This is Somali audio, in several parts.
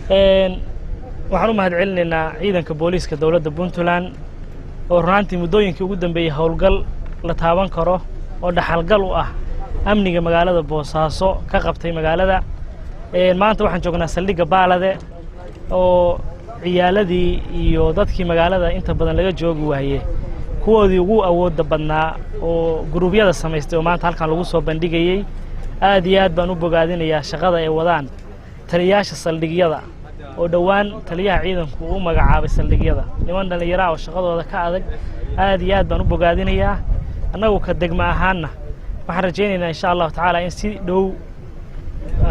waxaan u mahadcelinaynaa ciidanka booliiska dowladda Puntland oo runtii muddooyinkii ugu dambeeyay howlgal la taaban karo oo dhaxalgal u ah amniga magaalada Boosaaso ka qabtay magaalada. maanta waxaan joognaa saldhigga Baalade oo ciyaaladii iyo dadkii magaalada inta badan laga joogi waayay kuwoodii ugu awoodda badnaa oo guruubyada samaystay oo maanta halkan lagu soo bandhigayay. aad iyo aad baan u bogaadinayaa shaqada ay wadaan taliyaasha saldhigyada oo dhawaan taliyaha ciidanku uu magacaabay saldhigyada niman dhalinyaro oo shaqadooda ka adag. aad iyo aad baan u bogaadinayaa annagu ka degma ahaanna waxaan rajaynaynaa insha Allah tacaala in si dhow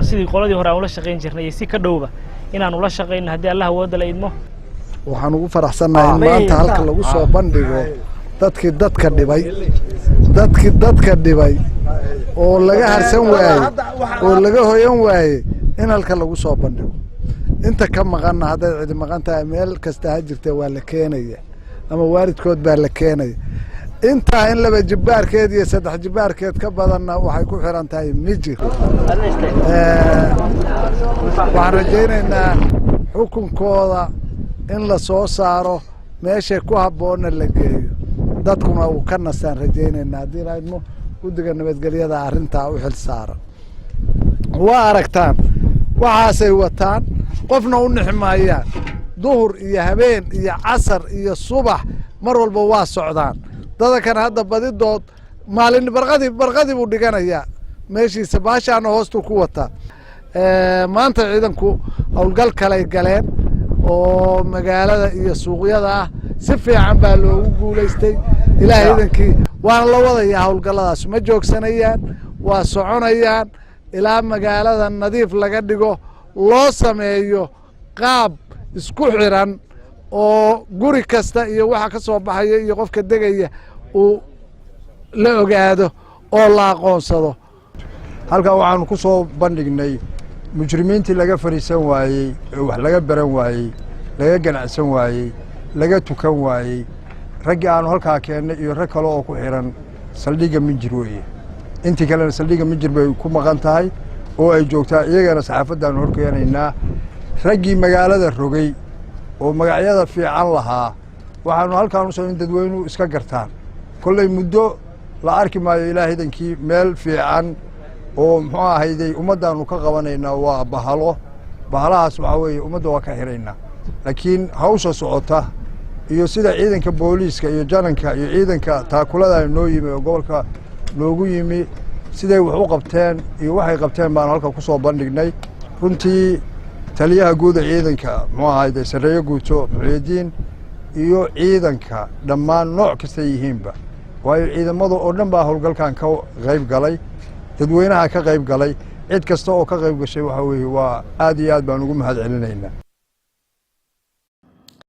sidii qoladii hore aan ula shaqeyn jirnay si ka dhowba inaan ula shaqeyno haddii Allah wada la idmo. waxaan ugu faraxsanahay in maanta halka lagu soo bandhigo dadkii dadka dhibay oo laga harsan waayay oo laga hoyan waayay in halka lagu soo bandhigo. inta ka maqanna hadday cid maqan tahay meel kasta ha jirtay waa la keenaya ama waalidkood baa la keenaya. inta in laba jibaarkeed iyo saddex jibaarkeed ka badanna waxay ku xiran tahay mijir. waxaan rajaynaynaa xukunkooda in la soo saaro meesha ku habboonna la geeyo dadkuna uu ka nastaan rajaynaynaa haddii la idmo guddiga nabadgelyada arrintaa u xil saaran. waa aragtaan waxaasay wataan qofna u nixmaayaan duhur iyo habeen iyo casar iyo subax mar walba waa socdaan. dadkan hadda badidood maalin barqadii buu dhiganayaa meeshiisa baashaana hoostu ku wataa. maanta ciidanku howlgal kale galeen oo magaalada iyo suuqyada ah si fiican baa loogu guulaystay. ilaahay idankii waana la wadayaa howlgalladaas ma joogsanayaan waa soconayaan ilaa magaalada nadiif laga dhigo loo sameeyo qaab isku xiran oo guri kasta iyo waxa ka soo baxaya iyo qofka degaya uu la ogaado oo la aqoonsado. halkan waxaanu ku soo bandhignay mujrimiintii laga fariisan waayey wax laga baran waayey laga ganacsan waayey laga tukan waayey raggii aanu halkaa keennay iyo rag kale oo ku xiran saldhigga Minjir weeye. intii kalena saldhigga Minjir bay ku maqan tahay oo ay joogtaa iyagana saxaafaddaanu horkeenaynaa. raggii magaalada rogay oo magacyada fiican lahaa waxaanu halkaan u soo in dadweynuhu iska gartaan. kolley muddo la arki maayo ilaahay idankii meel fiican oo muxuu ahayday ummaddaanu ka qabanaynaa waa bahalahaas waxaa weeye ummadda waa ka xiraynaa. laakiin hawsha socota iyo sida ciidanka booliiska iyo jananka iyo ciidanka taakulada noo yimi oo gobolka noogu yimi siday wax u qabteen iyo waxay qabteen baan halka ku soo bandhignay. runtii taliyaha guud ee ciidanka muxuu ahayday sareeyo guuto Muxyidiin iyo ciidanka dhammaan nooc kasta yihiinba waayo ciidamada oo dhan baa howlgalkan ka qayb galay dadweynaha ka qayb galay cid kasta oo ka qayb gashay waxa weeye waa aad iyo aad baan ugu mahadcelinaynaa.